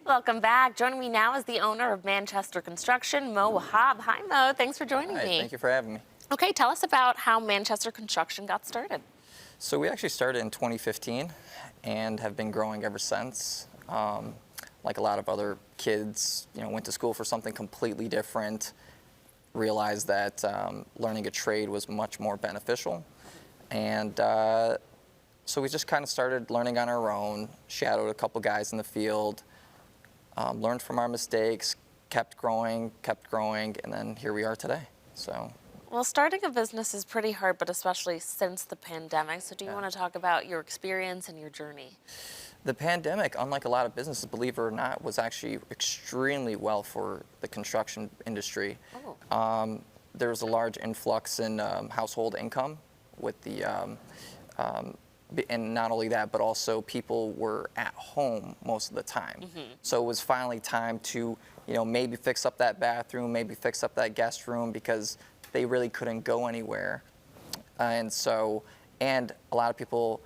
Welcome back. Joining me now is the owner of Manchester Construction, Mo Wahab. Hi, Mo. Thanks for joining Hi, me. thank you for having me. Okay, tell us about how Manchester Construction got started. So we actually started in 2015 and have been growing ever since. Like a lot of other kids, went to school for something completely different, realized that learning a trade was much more beneficial. And so we just kind of started learning on our own, shadowed a couple guys in the field, learned from our mistakes, kept growing, and then here we are today. So. Well, starting a business is pretty hard, but especially since the pandemic. So do you Yeah. want to talk about your experience and your journey? The pandemic, unlike a lot of businesses, believe it or not, was actually extremely well for the construction industry. Oh. There was a large influx in household income with the, and not only that, but also people were at home most of the time. So it was finally time to, maybe fix up that bathroom, maybe fix up that guest room because they really couldn't go anywhere. And a lot of people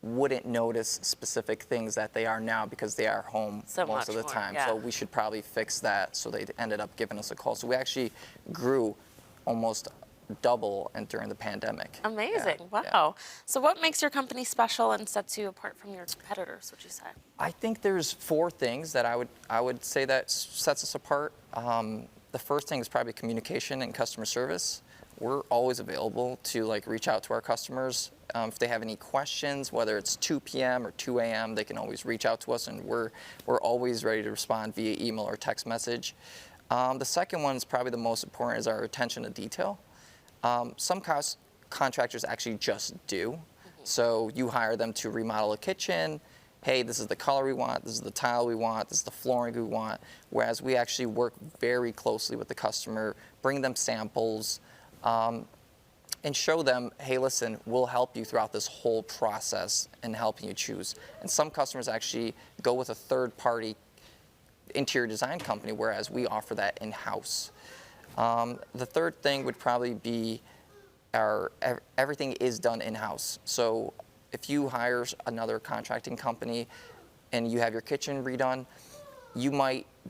wouldn't notice specific things that they are now because they are home So most of the much more, time. yeah. So we should probably fix that. So they ended up giving us a call. So we actually grew almost double during the pandemic. Amazing. Yeah, Wow. yeah. So what makes your company special and sets you apart from your competitors, would you say? I think there's 4 things that I would say that sets us apart. The first thing is probably communication and customer service. We're always available to reach out to our customers. If they have any questions, whether it's 2 p.m. or 2 a.m., they can always reach out to us, and we're always ready to respond via email or text message. The second one is probably the most important, is our attention to detail. Some contractors actually just do. So you hire them to remodel a kitchen. Hey, this is the color we want, this is the tile we want, this is the flooring we want. Whereas we actually work very closely with the customer, bring them samples, and show them, hey, listen, we'll help you throughout this whole process in helping you choose. And some customers actually go with a third-party interior design company, whereas we offer that in-house. The third thing would probably be everything is done in-house. So if you hire another contracting company and you have your kitchen redone,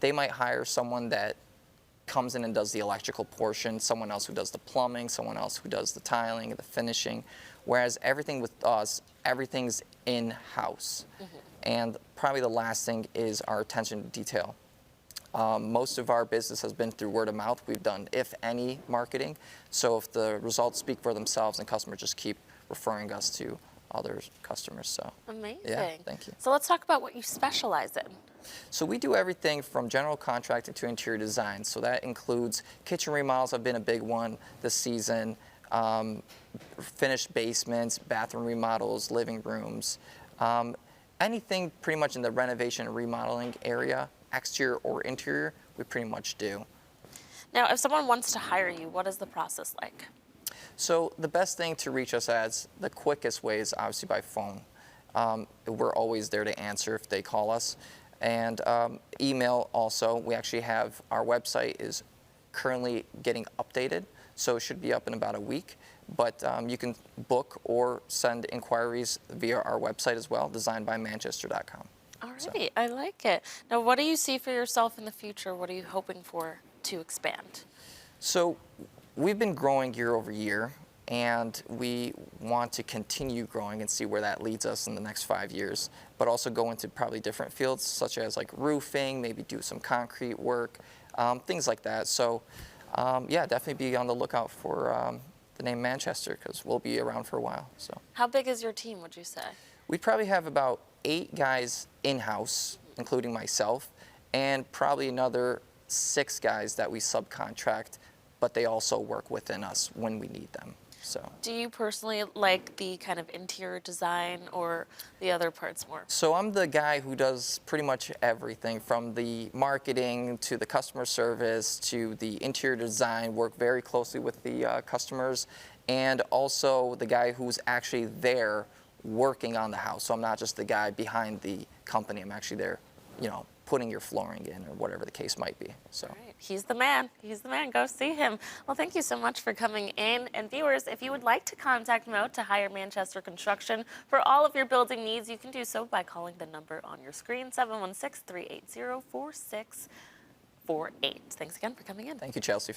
they might hire someone that comes in and does the electrical portion, someone else who does the plumbing, someone else who does the tiling and the finishing. Whereas everything with us, everything's in-house. And probably the last thing is our attention to detail. Most of our business has been through word of mouth. We've done, if any, marketing. So if the results speak for themselves, and customers just keep referring us to other customers. So Amazing. yeah, thank you. So let's talk about what you specialize in. So we do everything from general contracting to interior design. So that includes kitchen remodels have been a big one this season, finished basements, bathroom remodels, living rooms, anything pretty much in the renovation and remodeling area, exterior or interior, we pretty much do. Now, if someone wants to hire you, what is the process like? So the best thing to reach us as the quickest way is obviously by phone. We're always there to answer if they call us. And email also. We actually have our website is currently getting updated, so it should be up in about a week. But you can book or send inquiries via our website as well, designbymanchester.com. Alrighty, I like it. Now, what do you see for yourself in the future? What are you hoping for to expand? So we've been growing year over year, and we want to continue growing and see where that leads us in the next 5 years, but also go into probably different fields such as roofing, maybe do some concrete work, things like that. So yeah, definitely be on the lookout for the name Manchester, because we'll be around for a while. So How big is your team, would you say? we probably have about 8 guys in-house, including myself, and probably another 6 guys that we subcontract, but they also work within us when we need them. So. Do you personally like the kind of interior design or the other parts more? So I'm the guy who does pretty much everything from the marketing to the customer service to the interior design, work very closely with the customers, and also the guy who's actually there working on the house. So I'm not just the guy behind the company. I'm actually there, putting your flooring in or whatever the case might be. So. Right. He's the man. He's the man. Go see him. Well, thank you so much for coming in. And viewers, if you would like to contact Mo to hire Manchester Construction for all of your building needs, you can do so by calling the number on your screen, 716-380-4648. Thanks again for coming in. Thank you, Chelsea.